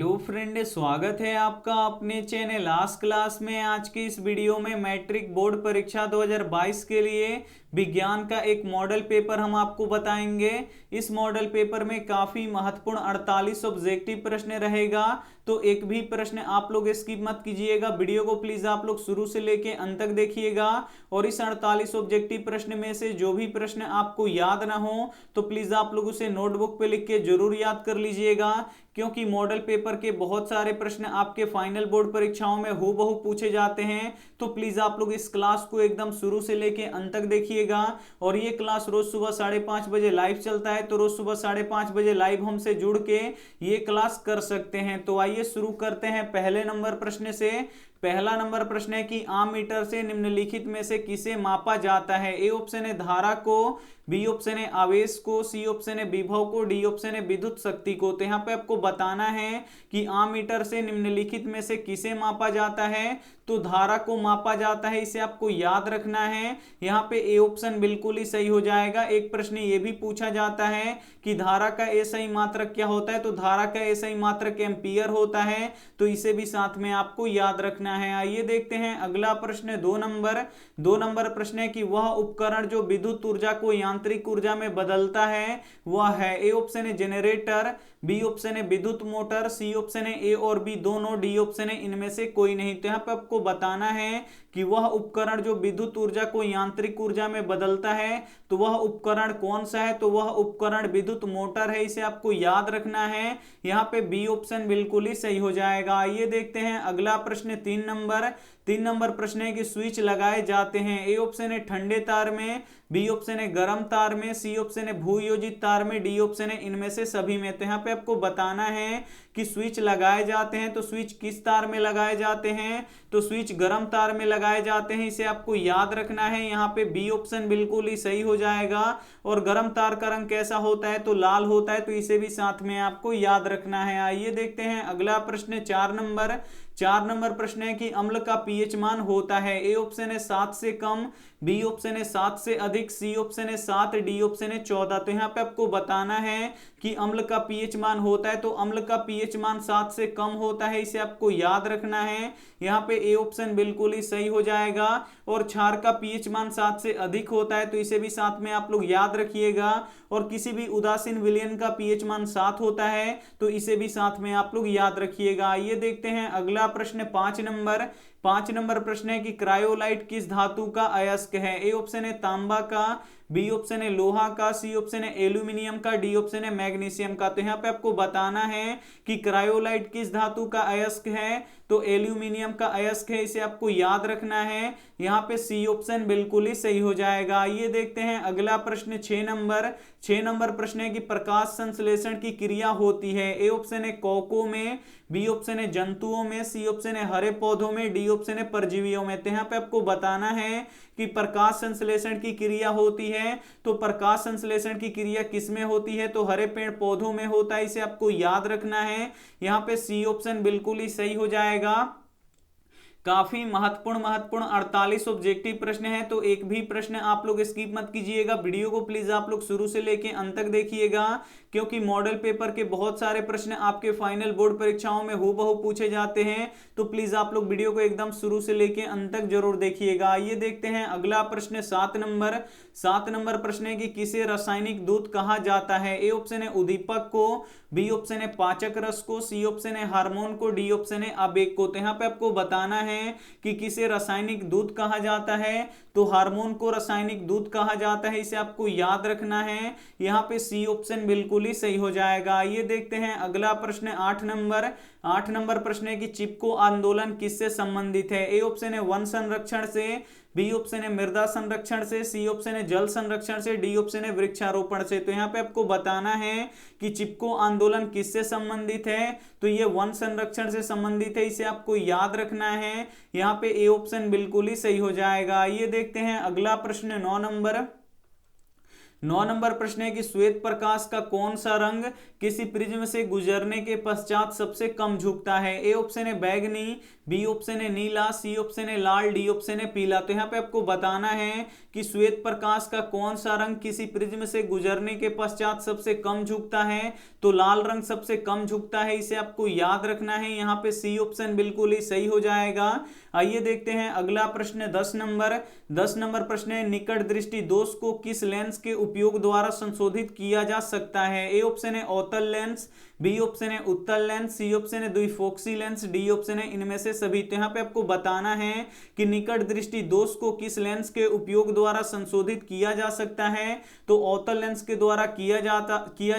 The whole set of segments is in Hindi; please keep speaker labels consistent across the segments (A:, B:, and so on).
A: हेलो फ्रेंड, स्वागत है आपका अपने चैनल आज क्लास में। आज की इस वीडियो में मैट्रिक बोर्ड परीक्षा 2022 के लिए विज्ञान का एक मॉडल पेपर हम आपको बताएंगे। इस मॉडल पेपर में काफी महत्वपूर्ण 48 ऑब्जेक्टिव प्रश्न रहेगा, तो एक भी प्रश्न आप लोग स्किप मत कीजिएगा। वीडियो को प्लीज आप लोग शुरू से लेके अंत तक देखिएगा और इस 48 ऑब्जेक्टिव प्रश्न में से जो भी प्रश्न आपको याद ना हो तो प्लीज आप लोग उसे नोटबुक पे लिख के जरूर याद कर लीजिएगा, क्योंकि मॉडल पेपर के बहुत सारे प्रश्न आपके फाइनल बोर्ड परीक्षाओं में हूबहू पूछे जाते हैं। तो प्लीज आप लोग इस क्लास को एकदम शुरू से लेके अंत तक देखिएगा। और ये क्लास रोज सुबह 5:30 बजे लाइव चलता है, तो रोज सुबह 5:30 बजे लाइव हमसे जुड़ के ये क्लास कर सकते हैं। तो आइए शुरू करते हैं पहले नंबर प्रश्न से। पहला नंबर प्रश्न है कि आम मीटर से निम्नलिखित में से किसे मापा जाता है। ए ऑप्शन है धारा को, बी ऑप्शन है आवेश को, सी ऑप्शन है विभव को, डी ऑप्शन है विद्युत शक्ति को। तो यहाँ पे आपको बताना है कि आम मीटर से निम्नलिखित में से किसे मापा जाता है। तो धारा को मापा जाता है, इसे आपको याद रखना है। यहाँ पे ए ऑप्शन बिल्कुल ही सही हो जाएगा। एक प्रश्न ये भी पूछा जाता है कि धारा का एसआई मात्रक क्या होता है, तो धारा का एसआई मात्रक एम्पियर होता है, तो इसे भी साथ में आपको याद रखना है। आइए देखते हैं अगला प्रश्न। दो नंबर प्रश्न है कि वह उपकरण जो विद्युत ऊर्जा को यांत्रिक ऊर्जा में बदलता है वह है। ए ऑप्शन है जनरेटर, बी ऑप्शन है विद्युत मोटर, सी ऑप्शन है ए और बी दोनों, डी ऑप्शन है इनमें से कोई नहीं। तो यहाँ पे आपको बताना है कि वह उपकरण जो विद्युत ऊर्जा को यांत्रिक ऊर्जा में बदलता है तो वह उपकरण कौन सा है। तो वह उपकरण विद्युत मोटर है, इसे आपको याद रखना है। यहाँ पे बी ऑप्शन बिल्कुल ही सही हो जाएगा। आइए देखते हैं अगला प्रश्न। 3 नंबर प्रश्न है कि स्विच लगाए जाते हैं। ए ऑप्शन है ठंडे तार में, बी ऑप्शन है गर्म तार में, सी ऑप्शन है भूयोजित तार में, डी ऑप्शन है इनमें से सभी में। तो यहाँ पे आपको बताना है कि स्विच लगाए जाते हैं तो स्विच किस तार में लगाए जाते हैं। तो स्विच गर्म तार में लगाए जाते हैं, इसे आपको याद रखना है। यहाँ पे बी ऑप्शन बिल्कुल ही सही हो जाएगा। और गर्म तार का रंग कैसा होता है, तो लाल होता है, तो इसे भी साथ में आपको याद रखना है। आइए देखते हैं अगला प्रश्न। 4 नंबर प्रश्न है कि अम्ल का पीएच मान होता है। ए ऑप्शन है 7 से कम, बी ऑप्शन है 7 से अधिक, सी ऑप्शन है 7, डी ऑप्शन है 14। तो यहाँ पे आपको बताना है कि अम्ल का पीएच मान होता है, तो अम्ल का पीएच मान 7 से कम होता है, इसे आपको याद रखना है। यहाँ पे ए ऑप्शन बिल्कुल ही सही हो जाएगा। और क्षार का पीएच मान 7 से अधिक होता है, तो इसे भी साथ में आप लोग याद रखिएगा। और किसी भी उदासीन विलयन का पीएच मान 7 होता है, तो इसे भी साथ में आप लोग याद रखिएगा। ये देखते हैं अगला प्रश्न। 5 नंबर प्रश्न है कि क्रायोलाइट किस धातु का अयस्क है। ए ऑप्शन है तांबा का, बी ऑप्शन है लोहा का, सी ऑप्शन है एल्यूमिनियम का, डी ऑप्शन है मैग्नीशियम का। तो यहाँ पे आपको बताना है कि क्रायोलाइट किस धातु का अयस्क है। तो एल्यूमिनियम का अयस्क है, इसे आपको याद रखना है। यहाँ पे सी ऑप्शन बिल्कुल ही सही हो जाएगा। ये देखते हैं अगला प्रश्न। 6 नंबर प्रश्न है कि प्रकाश संश्लेषण की क्रिया होती है। ए ऑप्शन है कोकों में, बी ऑप्शन है जंतुओं में, सी ऑप्शन है हरे पौधों में, डी ऑप्शन है परजीवियों में। तो यहाँ पे आपको बताना है कि प्रकाश संश्लेषण की क्रिया होती है, तो प्रकाश संश्लेषण की क्रिया किस में होती है, तो हरे पेड़ पौधों में होता है, इसे आपको याद रखना है। यहाँ पे सी ऑप्शन बिल्कुल ही सही हो जाएगा। काफी महत्वपूर्ण 48 ऑब्जेक्टिव प्रश्न है, तो एक भी प्रश्न आप लोग स्किप मत कीजिएगा। वीडियो को प्लीज आप लोग शुरू से लेके अंत तक देखिएगा, क्योंकि मॉडल पेपर के बहुत सारे प्रश्न आपके फाइनल बोर्ड परीक्षाओं में हूबहू पूछे जाते हैं। तो प्लीज आप लोग वीडियो को एकदम शुरू से लेके अंत तक जरूर देखिएगा। ये देखते हैं अगला प्रश्न। 7 नंबर प्रश्न है कि किसे रासायनिक दूत कहा जाता है। ए ऑप्शन है उद्दीपक को, बी ऑप्शन है पाचक रस को, सी ऑप्शन है हार्मोन को, डी ऑप्शन है आवेग को। तो यहाँ पे आपको बताना है कि किसे रासायनिक दूत कहा जाता है। तो हार्मोन को रासायनिक दूत कहा जाता है, इसे आपको याद रखना है। यहाँ पे सी ऑप्शन बिल्कुल ही सही हो जाएगा। ये देखते हैं अगला प्रश्न। 8 नंबर प्रश्न है कि चिपको आंदोलन किससे संबंधित है। ए ऑप्शन है वन संरक्षण से, बी ऑप्शन है मृदा संरक्षण से, सी ऑप्शन है जल संरक्षण से, डी ऑप्शन है वृक्षारोपण से। तो यहाँ पे आपको बताना है कि चिपको आंदोलन किससे संबंधित है। तो ये वन संरक्षण से संबंधित है, इसे आपको याद रखना है। यहाँ पे ए ऑप्शन बिल्कुल ही सही हो जाएगा। ये देखते हैं अगला प्रश्न। 9 नंबर प्रश्न है कि श्वेत प्रकाश का कौन सा रंग किसी प्रिज्म से गुजरने के पश्चात सबसे कम झुकता है। ए ऑप्शन है बैगनी, बी ऑप्शन है नीला, सी ऑप्शन है लाल, डी ऑप्शन है पीला। तो यहाँ पे आपको बताना है कि श्वेत प्रकाश का कौन सा रंग किसी प्रिज्म से गुजरने के पश्चात सबसे कम झुकता है। तो लाल रंग सबसे कम झुकता है, इसे आपको याद रखना है। यहाँ पे सी ऑप्शन बिल्कुल ही सही हो जाएगा। आइए देखते हैं अगला प्रश्न 10 नंबर प्रश्न है निकट दृष्टि दोष को किस लेंस के उपयोग द्वारा संशोधित किया जा सकता है। ए ऑप्शन है अवतल लेंस, बी ऑप्शन है उत्तल लेंस, सी ऑप्शन है द्विफोक्सी लेंस, डी ऑप्शन है इनमें से सभी। तो यहाँ पे आपको बताना है कि निकट दृष्टि दोष को किस लेंस के उपयोग द्वारा संशोधित किया जा सकता है। तो अवतल लेंस के द्वारा किया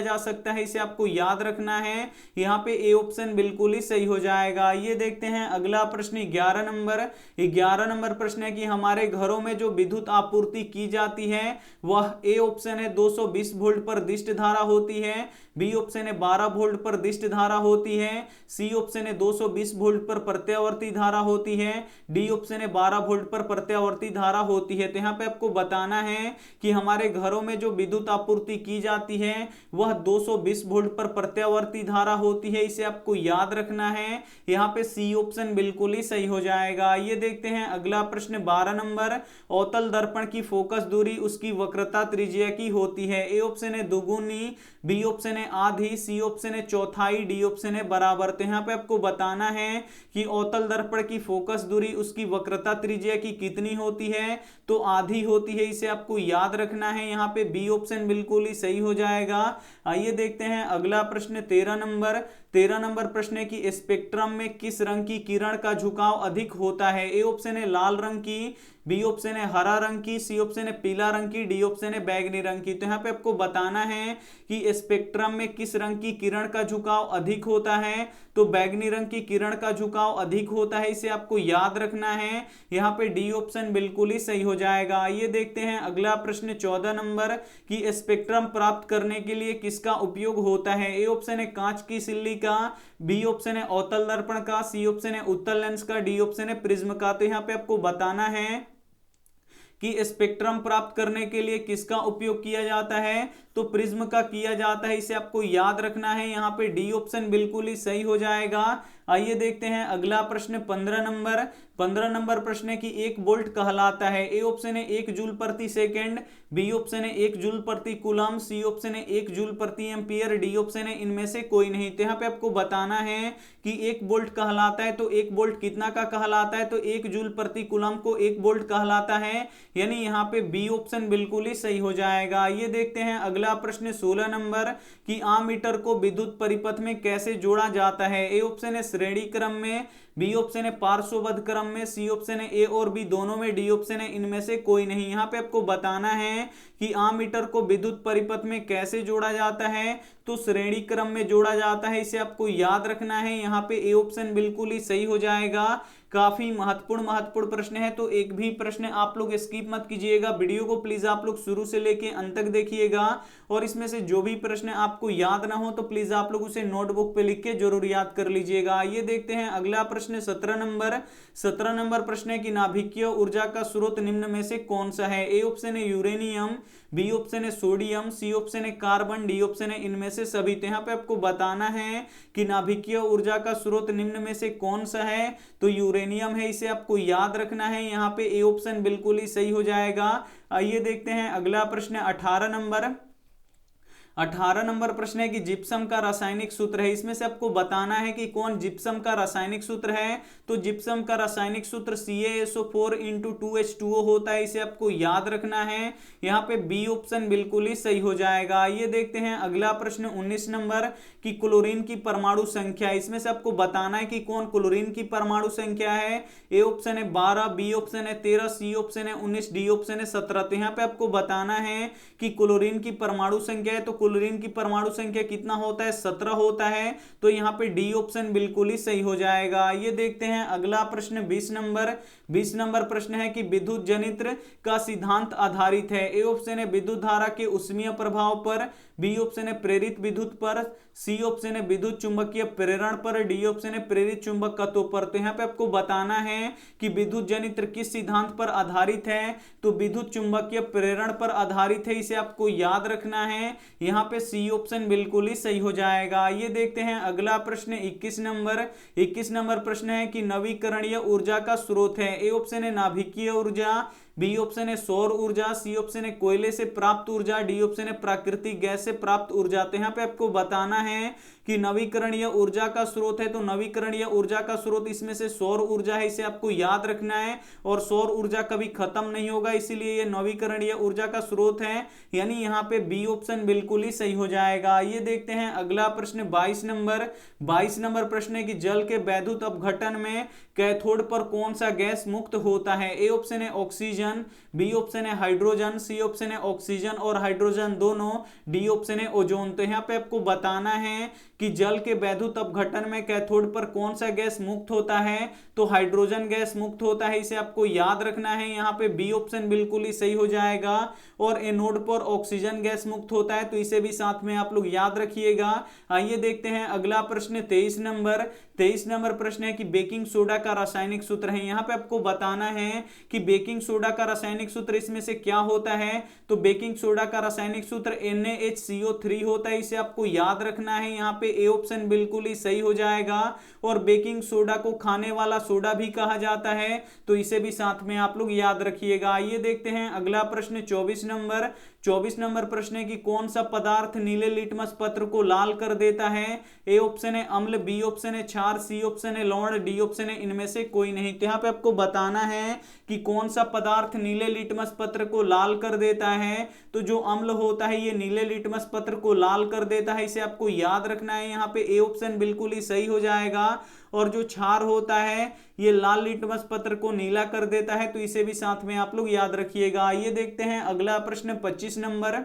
A: जा सकता है, इसे आपको याद रखना है। यहाँ पे ए ऑप्शन बिल्कुल ही सही हो जाएगा। ये देखते हैं अगला प्रश्न 11 नंबर प्रश्न है कि हमारे घरों में जो विद्युत आपूर्ति की जाती है वह ए ऑप्शन है 220 वोल्ट पर दिष्ट धारा होती है, बी ऑप्शन है 12 वोल्ट पर दिष्ट धारा होती है, सी ऑप्शन है 220 वोल्ट पर प्रत्यावर्ती धारा होती है, डी ऑप्शन है 12 वोल्ट पर प्रत्यावर्ती धारा होती है। तो यहाँ पे आपको बताना है कि हमारे घरों में जो विद्युत आपूर्ति की जाती है वह 220 वोल्ट पर प्रत्यावर्ती धारा होती है, इसे आपको याद रखना है। यहाँ पे सी ऑप्शन बिल्कुल ही सही हो जाएगा। ये देखते हैं अगला प्रश्न 12 नंबर, अवतल दर्पण की फोकस दूरी उसकी वक्रता त्रिज्या की होती है। ए ऑप्शन है दुगुनी, बी ऑप्शन है आधी, सी ऑप्शन है चौथाई, डी ऑप्शन है बराबर। तो यहाँ पे आपको बताना है कि अवतल दर्पण की फोकस दूरी उसकी वक्रता त्रिज्या की कितनी होती है। तो आधी होती है, इसे आपको याद रखना है। यहाँ पे बी ऑप्शन बिल्कुल ही सही हो जाएगा। आइए देखते हैं अगला प्रश्न 13 नंबर प्रश्न है कि स्पेक्ट्रम में किस रंग की किरण का झुकाव अधिक होता है। ए ऑप्शन है लाल रंग की, बी ऑप्शन है हरा रंग की, सी ऑप्शन है पीला रंग की, डी ऑप्शन है बैगनी रंग की। तो यहाँ पे आपको बताना है कि स्पेक्ट्रम में किस रंग की किरण का झुकाव अधिक होता है। तो बैगनी रंग की किरण का झुकाव अधिक होता है, इसे आपको याद रखना है। यहाँ पे डी ऑप्शन बिल्कुल ही सही हो जाएगा। ये देखते हैं अगला प्रश्न 14 नंबर कि स्पेक्ट्रम प्राप्त करने के लिए किसका उपयोग होता है। ए ऑप्शन है कांच की सिल्ली का, बी ऑप्शन है अवतल दर्पण का, सी ऑप्शन है उत्तल लेंस का, डी ऑप्शन है प्रिज्म का। तो यहाँ पे आपको बताना है कि स्पेक्ट्रम प्राप्त करने के लिए किसका उपयोग किया जाता है। तो प्रिज्म का किया जाता है, इसे आपको याद रखना है। यहाँ पे डी ऑप्शन बिल्कुल ही सही हो जाएगा। आइए देखते हैं अगला प्रश्न 15 नंबर प्रश्न है कि 1 वोल्ट कहलाता है। ए ऑप्शन है 1 जूल प्रति सेकेंड, बी ऑप्शन है 1 जूल प्रति कूलम, सी ऑप्शन है 1 जूल प्रति एम्पियर, डी ऑप्शन है इनमें से कोई नहीं। तो यहाँ पे आपको बताना है कि 1 वोल्ट कहलाता है। तो 1 वोल्ट कितना का कहलाता है। तो 1 जूल प्रति कूलम को 1 वोल्ट कहलाता है, यानी यहाँ पे बी ऑप्शन बिल्कुल ही सही हो जाएगा। ये देखते हैं अगला प्रश्न 16 नंबर कि आममीटर को विद्युत परिपथ में कैसे जोड़ा जाता है। ए ऑप्शन है श्रेणी क्रम में, बी ऑप्शन है पार्श्वबद्ध क्रम में, सी ऑप्शन है ए और बी दोनों में, डी ऑप्शन है इनमें से कोई नहीं। यहाँ पे आपको बताना है कि आममीटर को विद्युत परिपथ में कैसे जोड़ा जाता है। तो श्रेणी क्रम में जोड़ा जाता है, इसे आपको याद रखना है। यहाँ पे ए ऑप्शन बिल्कुल ही सही हो जाएगा। काफी महत्वपूर्ण प्रश्न है, तो एक भी प्रश्न आप लोग स्किप मत कीजिएगा। वीडियो को प्लीज आप लोग शुरू से लेके अंत तक देखिएगा और इसमें से जो भी प्रश्न आपको याद ना हो तो प्लीज आप लोग उसे नोटबुक पे लिख के जरूर याद कर लीजिएगा। ये देखते हैं अगला प्रश्न 17 नंबर प्रश्न है कि नाभिकीय ऊर्जा का स्रोत निम्न में से कौन सा है। ए ऑप्शन है यूरेनियम, बी ऑप्शन है सोडियम, सी ऑप्शन है कार्बन, डी ऑप्शन है इनमें से सभी। तो यहाँ पे आपको बताना है कि नाभिकीय ऊर्जा का स्रोत निम्न में से कौन सा है। तो यूरेनियम है, इसे आपको याद रखना है। यहाँ पे ए ऑप्शन बिल्कुल ही सही हो जाएगा। आइए देखते हैं अगला प्रश्न 18 नंबर प्रश्न है कि जिप्सम का रासायनिक सूत्र है। इसमें से आपको बताना है कि कौन जिप्सम का रासायनिक सूत्र है। तो जिप्सम का रासायनिक सूत्र CaSO4 × 2H2O होता है, इसे आपको याद रखना है। यहाँ पे बी ऑप्शन बिल्कुल ही सही हो जाएगा। ये देखते हैं अगला प्रश्न 19 नंबर कि क्लोरीन की परमाणु संख्या। इसमें से आपको बताना है कि कौन क्लोरीन की परमाणु संख्या है। ए ऑप्शन है 12, बी ऑप्शन है 13, सी ऑप्शन है 19, डी ऑप्शन है 17। तो यहाँ पे आपको बताना है कि क्लोरीन की परमाणु संख्या है। तो क्लोरीन की परमाणु संख्या कितना होता है, 17 होता है। तो यहाँ पे डी ऑप्शन बिल्कुल ही सही हो जाएगा। ये देखते हैं अगला प्रश्न 20 नंबर प्रश्न है कि विद्युत जनित्र का सिद्धांत आधारित है। ए ऑप्शन है विद्युत धारा के ऊष्मीय प्रभाव पर, बी ऑप्शन है प्रेरित विद्युत पर, सी ऑप्शन है विद्युत चुंबकीय प्रेरण पर, डी ऑप्शन है प्रेरित चुंबकत्व पर। तो यहाँ पे आपको बताना है कि विद्युत जनित्र किस सिद्धांत पर आधारित है, तो विद्युत चुंबकीय प्रेरण पर आधारित है, इसे आपको याद रखना है। यहाँ पे सी ऑप्शन बिल्कुल ही सही हो जाएगा। ये देखते हैं अगला प्रश्न 21 नंबर। 21 नंबर प्रश्न है कि नवीकरणीय ऊर्जा का स्रोत है। ए ऑप्शन है नाभिकीय ऊर्जा, बी ऑप्शन है सौर ऊर्जा, सी ऑप्शन है कोयले से प्राप्त ऊर्जा, डी ऑप्शन है प्राकृतिक गैस से प्राप्त ऊर्जा। तो यहाँ पे आपको बताना है कि नवीकरणीय ऊर्जा का स्रोत है, तो नवीकरणीय ऊर्जा का स्रोत इसमें से सौर ऊर्जा है, इसे आपको याद रखना है। और सौर ऊर्जा कभी खत्म नहीं होगा, इसीलिए ये नवीकरणीय ऊर्जा का स्रोत है, यानी यहाँ पे बी ऑप्शन बिल्कुल ही सही हो जाएगा। ये देखते हैं अगला प्रश्न 22 नंबर। 22 नंबर प्रश्न है कि जल के वैद्युत अपघटन में कैथोड पर कौन सा गैस मुक्त होता है। ए ऑप्शन है ऑक्सीजन, बी ऑप्शन है हाइड्रोजन, सी ऑप्शन है ऑक्सीजन और हाइड्रोजन दोनों, डी ऑप्शन है ओजोन। तो यहाँ पे आपको बताना है कि जल के वैद्युत अपघटन में कैथोड पर कौन सा गैस मुक्त होता है, तो हाइड्रोजन गैस मुक्त होता है, इसे आपको याद रखना है। यहाँ पे बी ऑप्शन बिल्कुल ही सही हो जाएगा। और एनोड पर ऑक्सीजन गैस मुक्त होता है, तो इसे भी साथ में आप लोग याद रखिएगा। आइए देखते हैं अगला प्रश्न 23 नंबर। 23 नंबर प्रश्न है कि बेकिंग सोडा का रासायनिक सूत्र है। यहाँ पे आपको बताना है कि बेकिंग सोडा का रासायनिक सूत्र इसमें से क्या होता है, तो बेकिंग सोडा का रासायनिक सूत्र NaHCO3 होता है, इसे आपको याद रखना है। यहाँ पे ए ऑप्शन बिल्कुल ही सही हो जाएगा। और बेकिंग सोडा को खाने वाला सोडा भी कहा जाता है, तो इसे भी साथ में आप लोग याद रखिएगा। ये देखते हैं अगला प्रश्न 24 नंबर। 24 नंबर प्रश्न है कि कौन सा पदार्थ नीले लिटमस पत्र को लाल कर देता है। ए ऑप्शन है अम्ल, बी ऑप्शन है क्षार, सी ऑप्शन है लवण, डी ऑप्शन है इनमें से कोई नहीं। तो यहाँ पे आपको बताना है कि कौन सा पदार्थ नीले लिटमस पत्र को लाल कर देता है, तो जो अम्ल होता है ये नीले लिटमस पत्र को लाल कर देता है, इसे आपको याद रखना है। यहाँ पे ए ऑप्शन बिल्कुल ही सही हो जाएगा। और जो क्षार होता है ये लाल लिटमस पत्र को नीला कर देता है, तो इसे भी साथ में आप लोग याद रखिएगा। ये देखते हैं अगला प्रश्न 25 नंबर।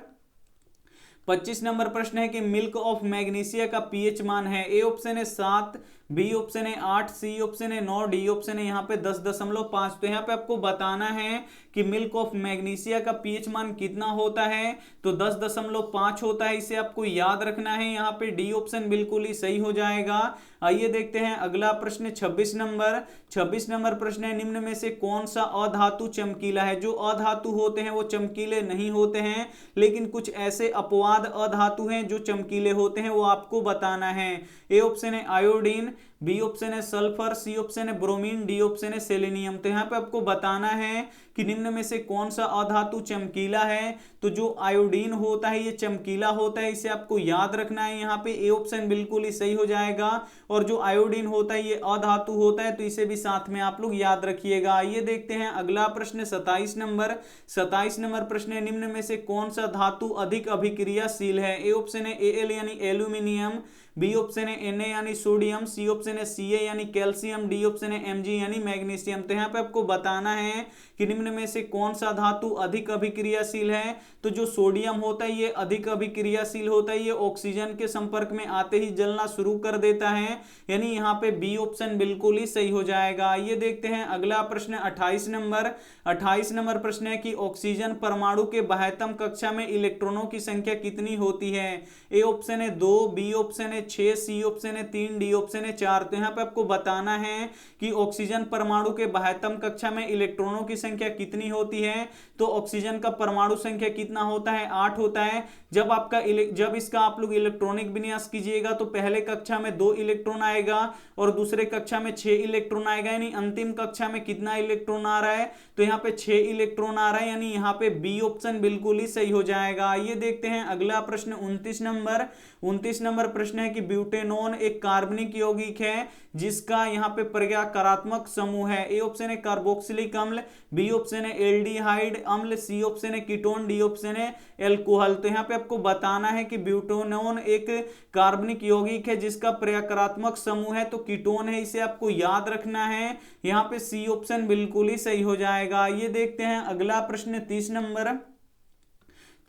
A: 25 नंबर प्रश्न है कि मिल्क ऑफ मैग्नीशिया का पीएच मान है। ए ऑप्शन है 7, बी ऑप्शन है 8, सी ऑप्शन है 9, डी ऑप्शन है यहाँ पे 10.5। तो यहाँ पे आपको बताना है कि मिल्क ऑफ मैग्नीशिया का पीएच मान कितना होता है, तो 10.5 होता है, इसे आपको याद रखना है। यहाँ पे डी ऑप्शन बिल्कुल ही सही हो जाएगा। आइए देखते हैं अगला प्रश्न 26 नंबर। 26 नंबर प्रश्न है निम्न में से कौन सा अधातु चमकीला है। जो अधातु होते हैं वो चमकीले नहीं होते हैं, लेकिन कुछ ऐसे अपवाद अधातु हैं जो चमकीले होते हैं, वो आपको बताना है। ए ऑप्शन है आयोडीन, बी ऑप्शन है सल्फर, सी ऑप्शन है ब्रोमीन, डी ऑप्शन है सेलेनियम। तो यहाँ पे आपको बताना है कि निम्न में से कौन सा अधातु चमकीला है, तो जो आयोडीन होता है ये चमकीला होता है, इसे आपको याद रखना है। यहाँ पे ए ऑप्शन बिल्कुल ही सही हो जाएगा। और जो आयोडीन होता है ये अधातु होता है, तो इसे भी साथ में आप लोग याद रखिएगा। ये देखते हैं अगला प्रश्न 27 नंबर। 27 नंबर प्रश्न है निम्न में से कौन सा धातु अधिक अभिक्रियाशील है। ए ऑप्शन है Al यानी एल्यूमिनियम, बी ऑप्शन है Na यानी सोडियम, सी ऑप्शन है Ca यानी कैल्शियम, डी ऑप्शन है Mg यानी मैग्नीशियम। तो यहाँ पे आपको बताना है कि निम्न में से कौन सा धातु अधिक अभिक्रियाशील है, तो जो सोडियम होता है ये अधिक अभिक्रियाशील होता है, ये ऑक्सीजन के संपर्क में आते ही जलना शुरू कर देता है, यानी यहाँ पे बी ऑप्शन बिल्कुल ही सही हो जाएगा। ये देखते हैं अगला प्रश्न 28 नंबर। 28 नंबर प्रश्न है कि ऑक्सीजन परमाणु के बाह्यतम कक्षा में इलेक्ट्रॉनों की संख्या कितनी होती है। ए ऑप्शन है 2, बी ऑप्शन है 6, सी ऑप्शन है 3, डी ऑप्शन है 4। तो यहाँ पे आपको बताना है कि ऑक्सीजन परमाणु के बाह्यतम कक्षा में इलेक्ट्रॉनों की संख्या कितनी होती है, तो ऑक्सीजन का परमाणु संख्या कितना होता है, 8 होता है। जब इसका आप लोग इलेक्ट्रॉनिक विन्यास कीजिएगा तो पहले कक्षा में 2 इलेक्ट्रॉन आएगा और दूसरे कक्षा में 6 इलेक्ट्रॉन आएगा, यानी अंतिम कक्षा में कितना इलेक्ट्रॉन आ रहा है, तो यहाँ पे 6 इलेक्ट्रॉन आ रहा है, यानी यहाँ पे बी ऑप्शन बिल्कुल ही सही हो जाएगा। ये देखते हैं अगला प्रश्न 29 नंबर। 29 नंबर प्रश्न है कि ब्यूटेनॉन एक कार्बनिक यौगिक है जिसका यहाँ पे प्रक्रियात्मक समूह है। ए ऑप्शन है कार्बोक्सिलिक अम्ल, बी ऑप्शन है एल्डिहाइड अम्ल, सी ऑप्शन है कीटोन, डी ऑप्शन है एल्कोहल। तो यहाँ पे आपको बताना है कि ब्यूटेनॉन एक कार्बनिक यौगिक है जिसका प्रक्रियात्मक समूह है तो कीटोन है, इसे आपको याद रखना है। यहाँ पे सी ऑप्शन बिल्कुल ही सही हो जाएगा। ये देखते हैं अगला प्रश्न 30 नंबर।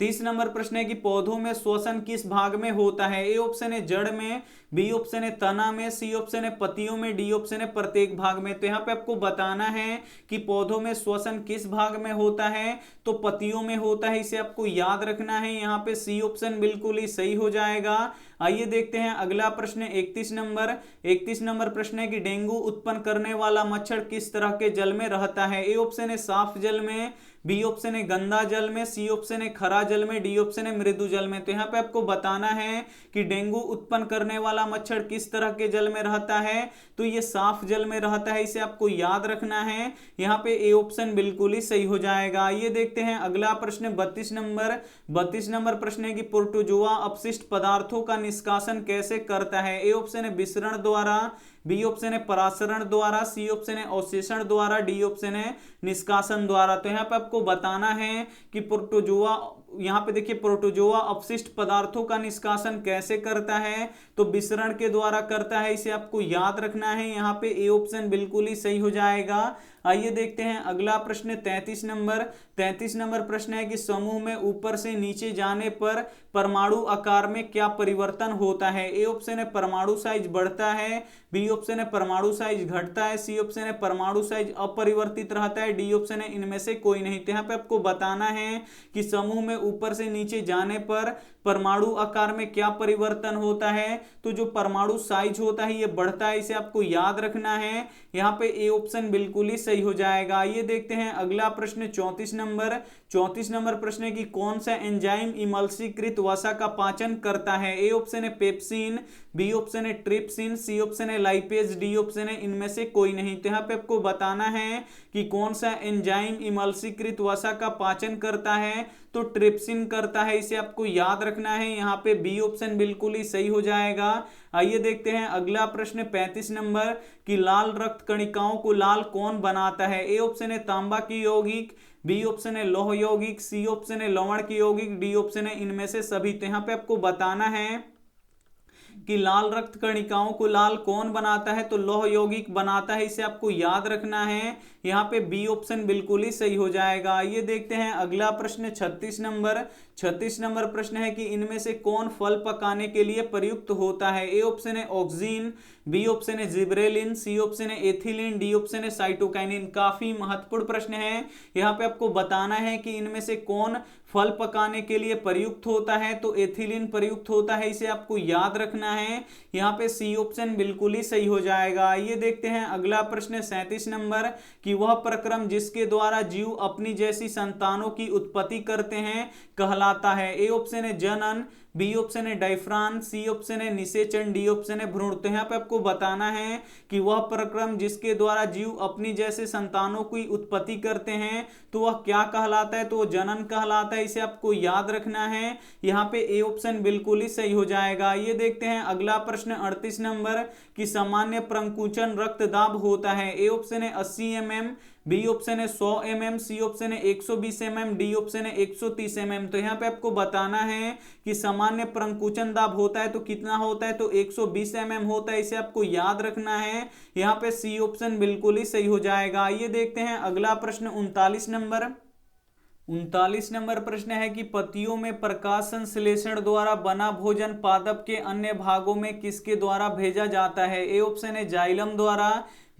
A: 30 नंबर प्रश्न है कि पौधों में श्वसन किस भाग में होता है? ए ऑप्शन है जड़ में, बी ऑप्शन है तना में, सी ऑप्शन है पत्तियों में, डी ऑप्शन है प्रत्येक भाग में। तो यहाँ पे आपको बताना है कि पौधों में श्वसन किस भाग में होता है, तो पत्तियों में होता है, इसे आपको याद रखना है। यहाँ पे सी ऑप्शन बिल्कुल ही सही हो जाएगा। आइए देखते हैं अगला प्रश्न 31 नंबर। 31 नंबर प्रश्न है कि डेंगू उत्पन्न करने वाला मच्छर किस तरह के जल में रहता है? ए ऑप्शन है साफ जल में, बी ऑप्शन है गंदा जल में, सी ऑप्शन है खरा जल में, डी ऑप्शन है मृदु जल में। तो यहाँ पे आपको बताना है कि डेंगू उत्पन्न करने वाला मच्छर किस तरह के जल में रहता है, तो ये साफ जल में रहता है, इसे आपको याद रखना है। यहाँ पे ए ऑप्शन बिल्कुल ही सही हो जाएगा। ये देखते हैं अगला प्रश्न 32 नंबर। 32 नंबर प्रश्न है कि प्रोटोजोआ अपशिष्ट पदार्थों का निष्कासन कैसे करता है? ए ऑप्शन है विसरण द्वारा, बी ऑप्शन है परासरण द्वारा, सी ऑप्शन है अवशेषण द्वारा, डी ऑप्शन है निष्कासन द्वारा। तो यहाँ पे आपको बताना है कि प्रोटोजोआ, यहाँ पे देखिए प्रोटोजोआ अपशिष्ट पदार्थों का निष्कासन कैसे करता है, तो विसरण के द्वारा करता है, इसे आपको याद रखना है। यहाँ पे ए ऑप्शन बिल्कुल ही सही हो जाएगा। आइए देखते हैं अगला प्रश्न 33 नंबर। 33 नंबर प्रश्न है कि समूह में ऊपर से नीचे जाने पर परमाणु आकार में क्या परिवर्तन होता है? ए ऑप्शन है परमाणु साइज बढ़ता है, बी ऑप्शन है परमाणु साइज घटता है, सी ऑप्शन है परमाणु साइज अपरिवर्तित रहता है, डी ऑप्शन है इनमें से कोई नहीं। तो यहाँ पे आपको बताना है कि समूह में ऊपर से नीचे जाने पर परमाणु आकार में क्या परिवर्तन होता है, तो जो परमाणु साइज होता है ये बढ़ता है, इसे आपको याद रखना है। यहाँ पे ए ऑप्शन बिल्कुल ही सही हो जाएगा। ये देखते हैं अगला प्रश्न 34 नंबर। 34 नंबर प्रश्न है कि कौन सा एंजाइम इमल्सीकृत वसा का पाचन करता है? ए ऑप्शन है पेप्सिन, बी ऑप्शन है ट्रिप्सिन, सी ऑप्शन है लाइपेज, डी ऑप्शन है इनमें से कोई नहीं। तो यहाँ पे आपको बताना है कि कौन सा एंजाइम इमल्सीकृत वसा का पाचन करता है, तो ट्रिप्सिन करता है, इसे आपको याद रखना है। यहाँ पे बी ऑप्शन बिल्कुल ही सही हो जाएगा। आइए देखते हैं अगला प्रश्न 35 नंबर कि लाल रक्त कणिकाओं को लाल कौन बनाता है? ए ऑप्शन है तांबा की यौगिक, बी ऑप्शन है लौह यौगिक, सी ऑप्शन है लवण की यौगिक, डी ऑप्शन है इनमें से सभी। तो यहाँ पे आपको बताना है कि लाल रक्त कणिकाओं को लाल कौन बनाता है, तो लौह यौगिक बनाता है, इसे आपको याद रखना है। यहाँ पे बी ऑप्शन बिल्कुल ही सही हो जाएगा। ये देखते हैं अगला प्रश्न 36 नंबर। 36 नंबर प्रश्न है कि इनमें से कौन फल पकाने के लिए प्रयुक्त होता है? ए ऑप्शन है ऑक्सीन, बी ऑप्शन है जिब्रेलिन, सी ऑप्शन है एथिलीन, डी ऑप्शन है साइटोकाइनिन। काफी महत्वपूर्ण प्रश्न है। यहाँ पे आपको बताना है कि इनमें से कौन फल पकाने के लिए प्रयुक्त होता है, तो एथिलीन प्रयुक्त होता है, इसे आपको याद रखना है। यहाँ पे सी ऑप्शन बिल्कुल ही सही हो जाएगा। ये देखते हैं अगला प्रश्न 37 नंबर कि वह प्रक्रम जिसके द्वारा जीव अपनी जैसी संतानों की उत्पत्ति करते हैं कहलाता है? ए ऑप्शन है जनन, बी ऑप्शन है डायफ्रान, सी ऑप्शन है निषेचन, डी ऑप्शन है भ्रूण। तो यहाँ पे आपको बताना है कि वह प्रक्रम जिसके द्वारा जीव अपनी जैसे संतानों की उत्पत्ति करते हैं तो वह क्या कहलाता है, तो वह जनन कहलाता है, इसे आपको याद रखना है। यहाँ पे ए ऑप्शन बिल्कुल ही सही हो जाएगा। ये देखते हैं अगला प्रश्न 38 नंबर कि सामान्य प्रंकुचन रक्तदाब होता है? ए ऑप्शन है 80 mm, बी ऑप्शन है 100 mm, सी ऑप्शन है 120 mm, डी ऑप्शन है 130 mm। तो यहाँ पे आपको बताना है कि सामान्य प्रंकुचन दाब होता है तो कितना होता है, तो 120 mm होता है, इसे आपको याद रखना है। यहाँ पे सी ऑप्शन बिल्कुल ही सही हो जाएगा। ये देखते हैं अगला प्रश्न 39 नंबर। 39 नंबर प्रश्न है कि पत्तियों में प्रकाश संश्लेषण द्वारा बना भोजन पादप के अन्य भागों में किसके द्वारा भेजा जाता है? ए ऑप्शन है जाइलम द्वारा,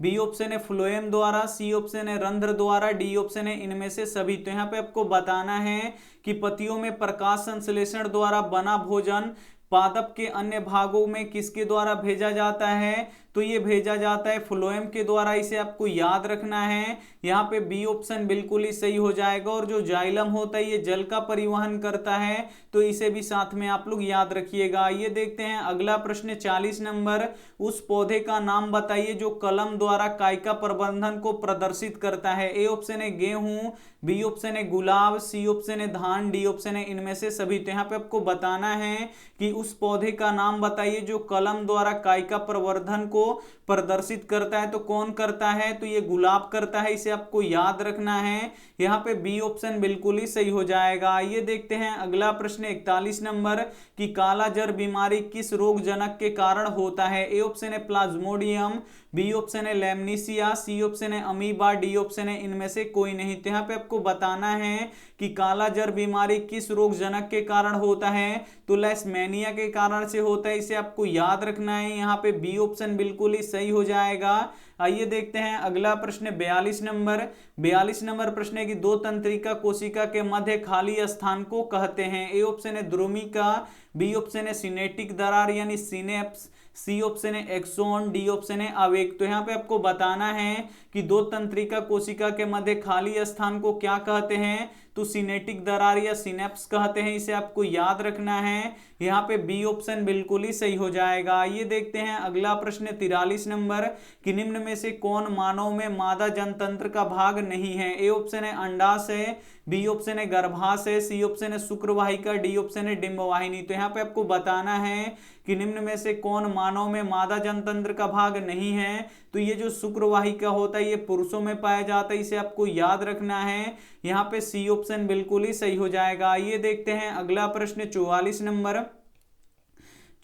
A: बी ऑप्शन है फ्लोएम द्वारा, सी ऑप्शन है रंध्र द्वारा, डी ऑप्शन है इनमें से सभी। तो यहाँ पे आपको बताना है कि पत्तियों में प्रकाश संश्लेषण द्वारा बना भोजन पादप के अन्य भागों में किसके द्वारा भेजा जाता है, तो ये भेजा जाता है फ्लोएम के द्वारा, इसे आपको याद रखना है। यहाँ पे बी ऑप्शन बिल्कुल ही सही हो जाएगा। और जो जाइलम होता है ये जल का परिवहन करता है, तो इसे भी साथ में आप लोग याद रखिएगा। ये देखते हैं अगला प्रश्न 40 नंबर। उस पौधे का नाम बताइए जो कलम द्वारा कायिका प्रबंधन को प्रदर्शित करता है? ए ऑप्शन है गेहूं, बी ऑप्शन है गुलाब, सी ऑप्शन है धान, डी ऑप्शन है इनमें से सभी। तो यहाँ पे आपको बताना है कि उस पौधे का नाम बताइए जो कलम द्वारा कायिका प्रवर्धन को प्रदर्शित करता है, तो कौन करता है? तो ये गुलाब करता है, इसे आपको याद रखना है। यहाँ पे बी ऑप्शन बिल्कुल ही सही हो जाएगा। आइए देखते हैं अगला प्रश्न 41 नंबर कि कालाजार बीमारी किस रोग जनक के कारण होता है? ए ऑप्शन है प्लाज्मोडियम, बी ऑप्शन है लेमनीसिया, सी ऑप्शन है अमीबा, डी ऑप्शन है इनमें से कोई नहीं। तो यहाँ पे आपको बताना है कि कालाजार बीमारी किस रोग जनक के कारण होता है, तो लेशमैनिया के कारण से होता है, इसे आपको याद रखना है। यहाँ पे बी ऑप्शन बिल्कुल ही सही हो जाएगा। आइए देखते हैं अगला प्रश्न 42 नंबर। 42 नंबर प्रश्न है कि दो तंत्रिका कोशिका के मध्य खाली स्थान को कहते हैं? ए ऑप्शन है द्रुमिका, बी ऑप्शन है सिनेटिक दरार यानी सिनेप्स, सी ऑप्शन है एक्सोन, डी ऑप्शन है आवेग। तो यहाँ पे आपको बताना है कि दो तंत्रिका कोशिका के मध्य खाली स्थान को क्या कहते हैं, तो सिनेटिक दरार या सिनेप्स कहते हैं, इसे आपको याद रखना है। यहाँ पे बी ऑप्शन बिल्कुल ही सही हो जाएगा। ये देखते हैं अगला प्रश्न 43 नंबर कि निम्न में से कौन मानव में मादा जनतंत्र का भाग नहीं है? ए ऑप्शन है अंडाशय, बी ऑप्शन है गर्भाशय, सी ऑप्शन है शुक्रवाहिका, डी ऑप्शन है डिंबवाहिनी। तो यहाँ पे आपको बताना है कि निम्न में से कौन मानव में मादा जनतंत्र का भाग नहीं है, तो ये जो शुक्रवाहिका होता है ये पुरुषों में पाया जाता है, इसे आपको याद रखना है। यहाँ पे सी ऑप्शन बिल्कुल ही सही हो जाएगा। ये देखते हैं अगला प्रश्न 44 नंबर।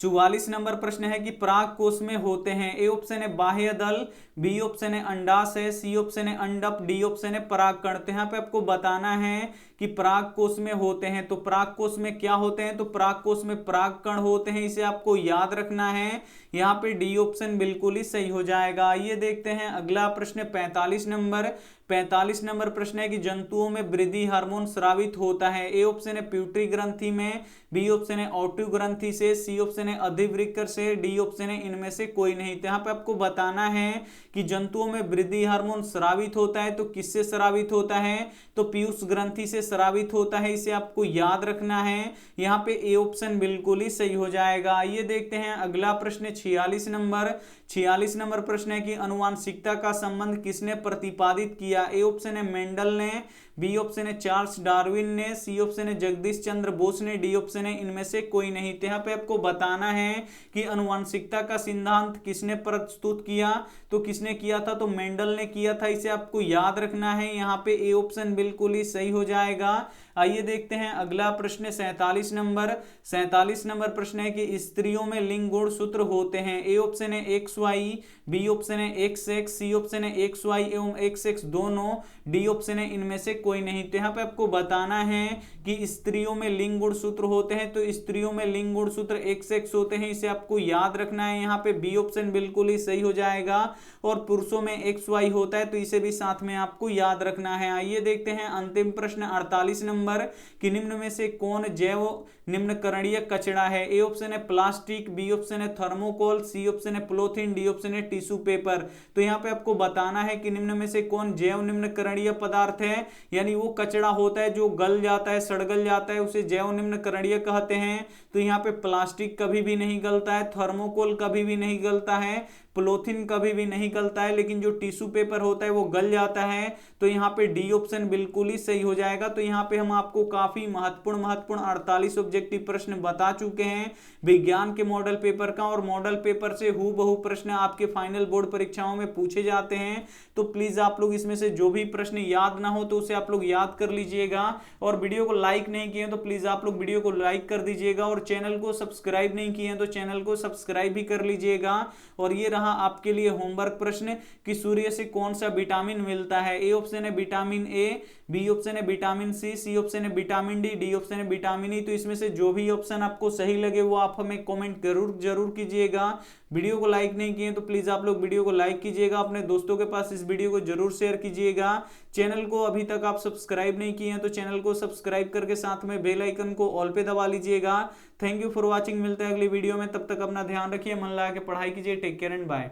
A: 44 नंबर प्रश्न है कि पराग कोष में होते हैं? ए ऑप्शन है बाह्य दल, बी ऑप्शन है अंडाशय, सी ऑप्शन है अंडप, डी ऑप्शन है परागकण। तो यहाँ पे आपको बताना है कि पराग कोष में होते हैं, तो पराग कोष में क्या होते हैं, तो पराग कोष में परागकण होते हैं, इसे आपको याद रखना है। यहाँ पे डी ऑप्शन बिल्कुल ही सही हो जाएगा। ये देखते हैं अगला प्रश्न 45 नंबर। 45 नंबर प्रश्न है कि जंतुओं में वृद्धि हार्मोन स्रावित होता है? ए ऑप्शन है प्यूटरी ग्रंथि में, बी ऑप्शन है ओटिव ग्रंथि से, सी ऑप्शन है अधिवृक्क से, डी ऑप्शन है इनमें से कोई नहीं। तो यहाँ पे आपको बताना है कि जंतुओं में वृद्धि हार्मोन स्रावित होता है, तो किससे स्रावित होता है, तो पीयूष ग्रंथि से स्रावित होता है, इसे आपको याद रखना है। यहाँ पे ए ऑप्शन बिल्कुल ही सही हो जाएगा। ये देखते हैं अगला प्रश्न 46 नंबर। 46 नंबर प्रश्न है कि अनुवांशिकता का संबंध किसने प्रतिपादित किया? ए ऑप्शन है मेंडल ने, बी ऑप्शन है चार्ल्स डार्विन ने, सी ऑप्शन है जगदीश चंद्र बोस ने, डी ऑप्शन है इनमें से कोई नहीं। तो यहाँ पे आपको बताना है कि अनुवांशिकता का सिद्धांत किसने प्रस्तुत किया, तो किसने किया था, तो मेंडल ने किया था, इसे आपको याद रखना है। यहाँ पे ए ऑप्शन बिल्कुल ही सही हो जाएगा। आइए देखते हैं अगला प्रश्न 47 नंबर। 47 नंबर प्रश्न है कि स्त्रियों में लिंग गुणसूत्र होते हैं? ए ऑप्शन है एक्स वाई, बी ऑप्शन है एक्स एक्स, सी ऑप्शन है एक्स वाई एवं एक्स एक्स दोनों, डी ऑप्शन है इनमें से कोई नहीं। तो यहाँ पे आपको बताना है कि स्त्रियों में लिंग गुणसूत्र होते हैं, तो स्त्रियों में लिंग गुणसूत्र एक्स एक्स होते हैं, इसे आपको याद रखना है। यहाँ पे बी ऑप्शन बिल्कुल ही सही हो जाएगा। और पुरुषों में एक्स वाई होता है, तो इसे भी साथ में आपको याद रखना है। आइए देखते हैं अंतिम प्रश्न 48 नंबर कि निम्न में से कौन जैव निम्नकरणीय कचरा है? ए ऑप्शन है प्लास्टिक, बी ऑप्शन है थर्मोकोल, सी ऑप्शन है पॉलीथीन, डी ऑप्शन है टिश्यू पेपर। तो यहाँ पे आपको बताना है कि निम्न में से कौन जैव निम्नकरणीय पदार्थ है, यानी वो कचरा होता है जो गल जाता है, सड़गल जाता है, उसे जैव निम्नकरणीय कहते हैं। तो यहाँ पे प्लास्टिक कभी भी नहीं गलता है, थर्मोकोल कभी भी नहीं गलता है, पॉलीथीन कभी भी नहीं गलता है, लेकिन जो टिश्यू पेपर होता है वो गल जाता है। तो यहाँ पे डी ऑप्शन बिल्कुल ही सही हो जाएगा। तो यहाँ पे हम आपको काफी महत्वपूर्ण 48 ऑब्जेक्टिव प्रश्न बता चुके हैं विज्ञान के मॉडल पेपर का, और मॉडल पेपर से हूबहू प्रश्न आपके फाइनल बोर्ड परीक्षाओं में पूछे जाते हैं। तो प्लीज आप लोग इसमें से जो भी प्रश्न याद ना हो तो उसे आप लोग याद कर लीजिएगा। और वीडियो को लाइक नहीं किए तो प्लीज आप लोग वीडियो को लाइक कर दीजिएगा, और चैनल को सब्सक्राइब नहीं किए तो चैनल को सब्सक्राइब भी कर लीजिएगा। और ये रहा आपके लिए होमवर्क प्रश्न कि सूर्य से कौन सा विटामिन मिलता है? ए ऑप्शन है विटामिन ए, बी ऑप्शन है विटामिन सी ऑप्शन है विटामिन डी ऑप्शन है विटामिन ई। तो इसमें से जो भी ऑप्शन आपको सही लगे वो आप हमें कमेंट जरूर कीजिएगा। वीडियो को लाइक नहीं किए तो प्लीज आप लोग वीडियो को लाइक कीजिएगा, अपने दोस्तों के पास इस वीडियो को जरूर शेयर कीजिएगा। चैनल को अभी तक आप सब्सक्राइब नहीं किए हैं तो चैनल को सब्सक्राइब करके साथ में बेल आइकन को ऑल पे दबा लीजिएगा। Thank you for watching. मिलते हैं अगली वीडियो में, तब तक अपना ध्यान रखिए, मन लगा के पढ़ाई कीजिए। Take care and bye.